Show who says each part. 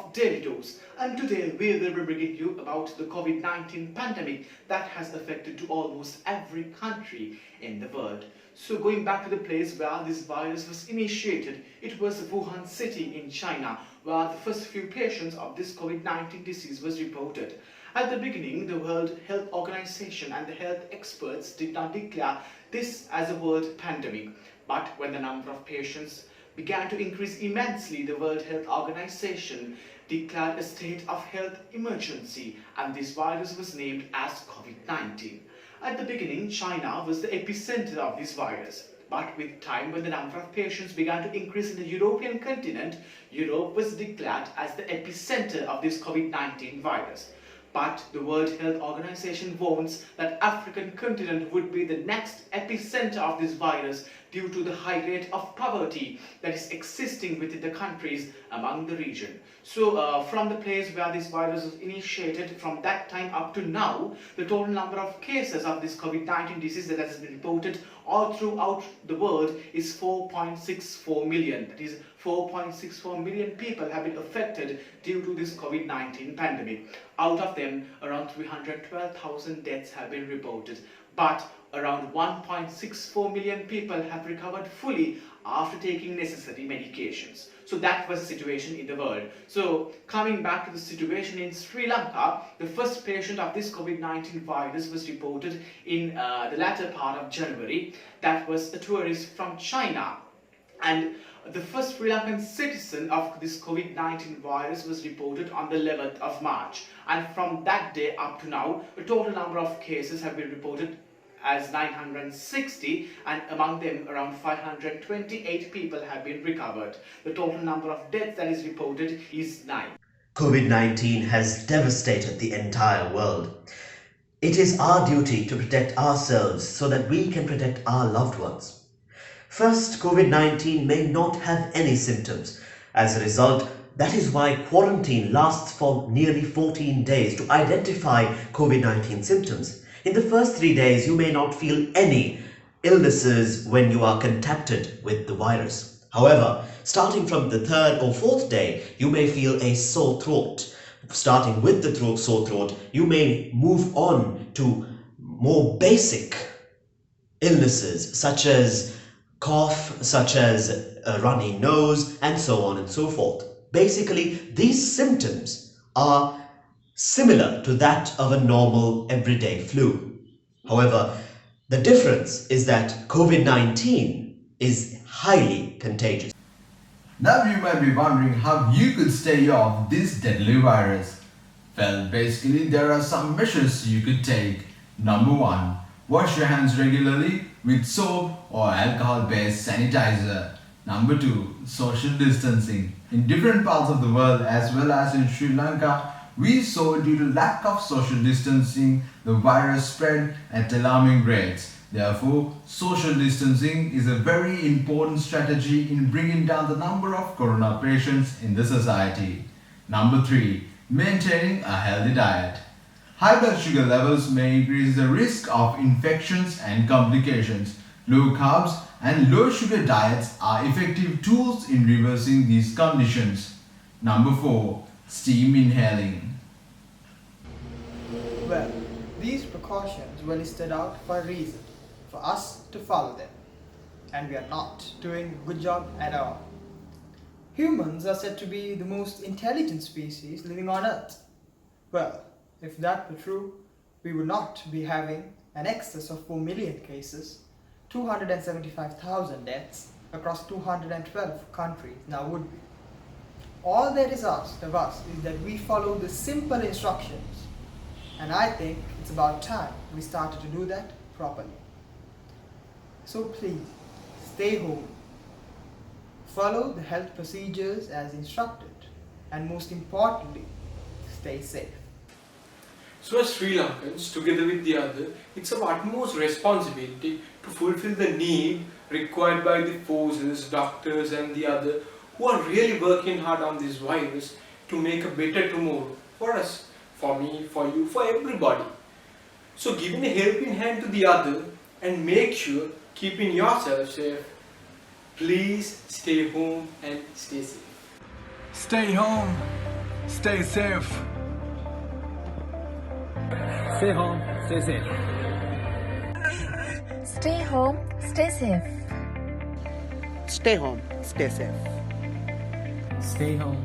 Speaker 1: of Daily Dose, and today we will be bringing you about the COVID-19 pandemic that has affected to almost every country in the world. So going back to the place where this virus was initiated, it was Wuhan city in China, where the first few patients of this COVID-19 disease was reported. At the beginning, the World Health Organization and the health experts did not declare this as a world pandemic. But when the number of patients began to increase immensely, the World Health Organization declared a state of health emergency, and this virus was named as COVID-19. At the beginning, China was the epicenter of this virus. But with time, when the number of patients began to increase in the European continent, Europe was declared as the epicenter of this COVID-19 virus. But the World Health Organization warns that African continent would be the next epicenter of this virus due to the high rate of poverty that is existing within the countries among the region. So from the place where this virus was initiated, from that time up to now, the total number of cases of this COVID-19 disease that has been reported all throughout the world is 4.64 million. That is 4.64 million people have been affected due to this COVID-19 pandemic. Out of them, around 312,000 deaths have been reported. But around 1.64 million people have recovered fully after taking necessary medications. So that was the situation in the world. So coming back to the situation in Sri Lanka, the first patient of this COVID-19 virus was reported in the latter part of January. That was a tourist from China. And the first Sri Lankan citizen of this COVID-19 virus was reported on the 11th of March. And from that day up to now, the total number of cases have been reported as 960, and among them around 528 people have been recovered. The total number of deaths that is reported is 9.
Speaker 2: COVID-19 has devastated the entire world. It is our duty to protect ourselves so that we can protect our loved ones. First, COVID-19 may not have any symptoms. As a result, that is why quarantine lasts for nearly 14 days to identify COVID-19 symptoms. In the first 3 days, you may not feel any illnesses when you are contacted with the virus. However, starting from the 3rd or 4th day, you may feel a sore throat. Starting with the sore throat, you may move on to more basic illnesses such as cough, such as a runny nose, and so on and so forth. Basically, these symptoms are similar to that of a normal everyday flu. However, the difference is that COVID-19 is highly contagious.
Speaker 3: Now you might be wondering how you could stay off this deadly virus. Well, basically there are some measures you could take. Number 1. Wash your hands regularly with soap or alcohol-based sanitizer. Number 2. Social distancing. In different parts of the world as well as in Sri Lanka, we saw due to lack of social distancing, the virus spread at alarming rates. Therefore, social distancing is a very important strategy in bringing down the number of corona patients in the society. Number 3. Maintaining a healthy diet. High blood sugar levels may increase the risk of infections and complications. Low carbs and low sugar diets are effective tools in reversing these conditions. Number 4. Steam inhaling.
Speaker 4: Well, these precautions were listed out for a reason, for us to follow them. And we are not doing a good job at all. Humans are said to be the most intelligent species living on Earth. Well, if that were true, we would not be having an excess of 4 million cases, 275,000 deaths across 212 countries, now would we? All that is asked of us is that we follow the simple instructions, and I think it's about time we started to do that properly. So please, stay home, follow the health procedures as instructed, and most importantly, stay safe.
Speaker 5: So as Sri Lankans, together with the other, it's our utmost responsibility to fulfill the need required by the forces, doctors and the other who are really working hard on this virus to make a better tomorrow for us, for me, for you, for everybody. So giving a helping hand to the other and make sure keeping yourself safe. Please stay home and stay safe.
Speaker 6: Stay home
Speaker 3: stay safe.
Speaker 6: Stay home, stay safe.
Speaker 7: Stay home, stay safe.
Speaker 8: Stay home, stay safe.
Speaker 6: Stay home,